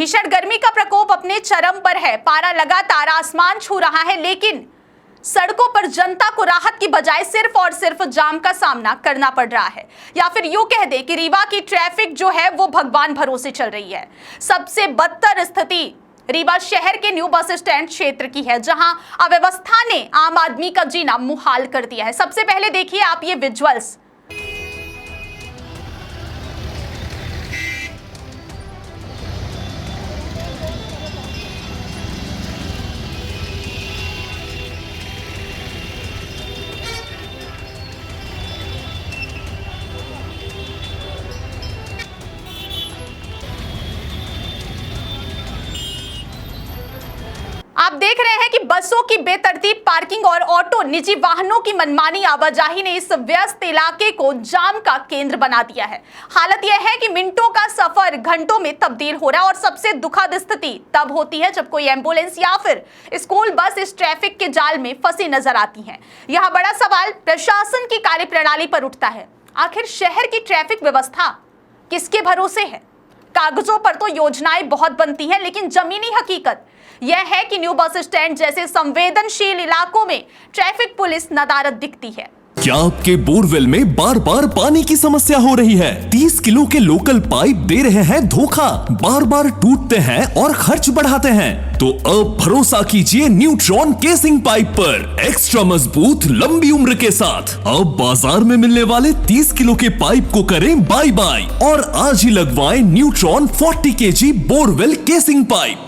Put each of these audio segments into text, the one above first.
भीषण गर्मी का प्रकोप अपने चरम पर है। पारा लगातार आसमान छू रहा है, लेकिन सड़कों पर जनता को राहत की बजाय सिर्फ और सिर्फ जाम का सामना करना पड़ रहा है। या फिर यूं कह दें कि रीवा की ट्रैफिक जो है वो भगवान भरोसे चल रही है। सबसे बदतर स्थिति रीवा शहर के न्यू बस स्टैंड क्षेत्र की है, जहां अव्यवस्था ने आम आदमी का जीना मुहाल कर दिया है। सबसे पहले देखिए आप ये विजुअल्स। आप देख रहे हैं कि बसों की बेतरतीब पार्किंग और ऑटो निजी वाहनों की मनमानी आवाजाही ने इस व्यस्त इलाके को जाम का केंद्र बना दिया है। हालत यह है कि मिनटों का सफर घंटों में तब्दील हो रहा है और सबसे दुखद स्थिति तब होती है जब कोई एम्बुलेंस या फिर स्कूल बस इस ट्रैफिक के जाल में फंसी नजर आती है। यह बड़ा सवाल प्रशासन की कार्यप्रणाली पर उठता है। आखिर शहर की ट्रैफिक व्यवस्था किसके भरोसे है? कागजों पर तो योजनाएं बहुत बनती हैं, लेकिन जमीनी हकीकत यह है कि न्यू बस स्टैंड जैसे संवेदनशील इलाकों में ट्रैफिक पुलिस नदारद दिखती है। क्या आपके बोरवेल में बार बार पानी की समस्या हो रही है? 30 किलो के लोकल पाइप दे रहे हैं धोखा, बार बार टूटते हैं और खर्च बढ़ाते हैं। तो अब भरोसा कीजिए न्यूट्रॉन केसिंग पाइप पर, एक्स्ट्रा मजबूत लंबी उम्र के साथ। अब बाजार में मिलने वाले 30 किलो के पाइप को करें बाय बाय और आज ही लगवाएं neutron 40 kg borewell casing pipe.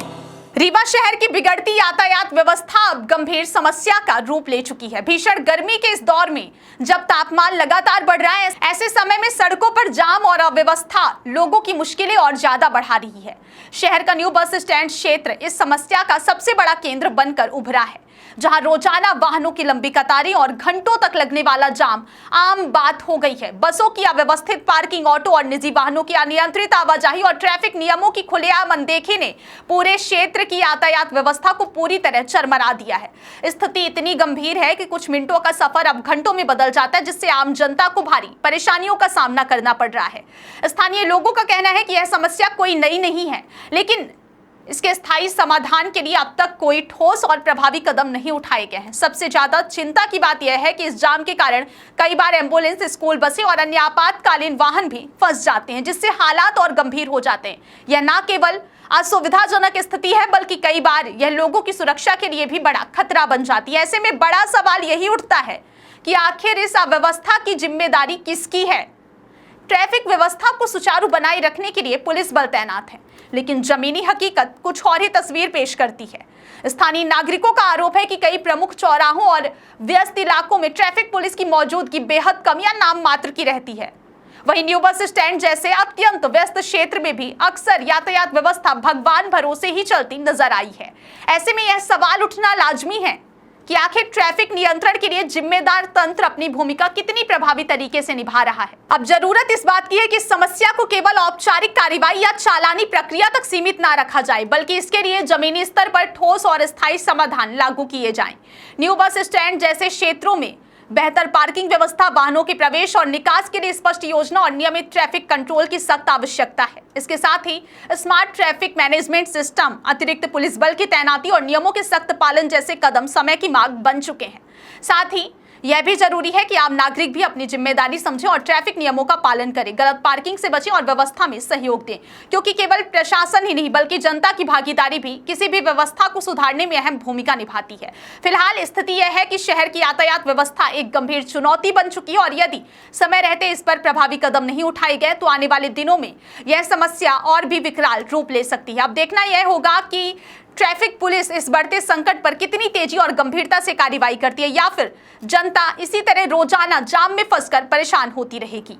Rewa शहर की बिगड़ती यातायात व्यवस्था अब गंभीर समस्या का रूप ले चुकी है। भीषण गर्मी के इस दौर में जब तापमान लगातार बढ़ रहा है, ऐसे समय में सड़कों पर जाम और अव्यवस्था लोगों की मुश्किलें और ज्यादा बढ़ा रही है। शहर का न्यू बस स्टैंड क्षेत्र इस समस्या का सबसे बड़ा केंद्र बनकर उभरा है, जहां रोजाना वाहनों की लंबी कतारें और घंटों तक लगने वाला जाम आम बात हो गई है। बसों की अव्यवस्थित पार्किंग, ऑटो और निजी वाहनों की अनियंत्रित आवाजाही और ट्रैफिक नियमों की खुलेआम अनदेखी ने पूरे क्षेत्र की यातायात व्यवस्था को पूरी तरह चरमरा दिया है। स्थिति इतनी गंभीर है कि कुछ मिनटों का सफर अब घंटों में बदल जाता है, जिससे आम जनता को भारी परेशानियों का सामना करना पड़ रहा है। स्थानीय लोगों का कहना है कि यह समस्या कोई नई नहीं है, लेकिन इसके स्थायी समाधान के लिए अब तक कोई ठोस और प्रभावी कदम नहीं उठाए गए हैं। सबसे ज्यादा चिंता की बात यह है कि इस जाम के कारण कई बार एम्बुलेंस, स्कूल बसें और अन्य आपातकालीन वाहन भी फंस जाते हैं, जिससे हालात और गंभीर हो जाते हैं। यह न केवल असुविधाजनक स्थिति है, बल्कि कई बार यह लोगों की सुरक्षा के लिए भी बड़ा खतरा बन जाती है। ऐसे में बड़ा सवाल यही उठता है कि आखिर इस अव्यवस्था की जिम्मेदारी किसकी है? ट्रैफिक व्यवस्था को सुचारू बनाए रखने के लिए पुलिस बल तैनात है, लेकिन जमीनी हकीकत कुछ और ही तस्वीर पेश करती है। स्थानीय नागरिकों का आरोप है कि कई प्रमुख चौराहों और व्यस्त इलाकों में ट्रैफिक पुलिस की मौजूदगी बेहद कम या नाम मात्र की रहती है। वहीं न्यू बस स्टैंड जैसे अत्यंत व्यस्त क्षेत्र में भी अक्सर यातायात व्यवस्था भगवान भरोसे ही चलती नजर आई है। ऐसे में यह सवाल उठना लाजमी है कि आखिर ट्रैफिक नियंत्रण के लिए जिम्मेदार तंत्र अपनी भूमिका कितनी प्रभावी तरीके से निभा रहा है। अब जरूरत इस बात की है कि इस समस्या को केवल औपचारिक कार्रवाई या चालानी प्रक्रिया तक सीमित ना रखा जाए, बल्कि इसके लिए जमीनी स्तर पर ठोस और स्थायी समाधान लागू किए जाएं। न्यू बस स्टैंड जैसे क्षेत्रों में बेहतर पार्किंग व्यवस्था, वाहनों के प्रवेश और निकास के लिए स्पष्ट योजना और नियमित ट्रैफिक कंट्रोल की सख्त आवश्यकता है। इसके साथ ही स्मार्ट ट्रैफिक मैनेजमेंट सिस्टम, अतिरिक्त पुलिस बल की तैनाती और नियमों के सख्त पालन जैसे कदम समय की मांग बन चुके हैं। साथ ही यह भी जरूरी है कि आम नागरिक भी अपनी जिम्मेदारी समझें और ट्रैफिक नियमों का पालन करें, गलत पार्किंग से बचें और व्यवस्था में सहयोग दें, क्योंकि केवल प्रशासन ही नहीं बल्कि जनता की भागीदारी भी किसी भी व्यवस्था को सुधारने में अहम भूमिका निभाती है। फिलहाल स्थिति यह है कि शहर की यातायात व्यवस्था एक गंभीर चुनौती बन चुकी है और यदि समय रहते इस पर प्रभावी कदम नहीं उठाए गए तो आने वाले दिनों में यह समस्या और भी विकराल रूप ले सकती है। अब देखना यह होगा कि ट्रैफिक पुलिस इस बढ़ते संकट पर कितनी तेजी और गंभीरता से कार्रवाई करती है, या फिर जनता इसी तरह रोजाना जाम में फंसकर परेशान होती रहेगी।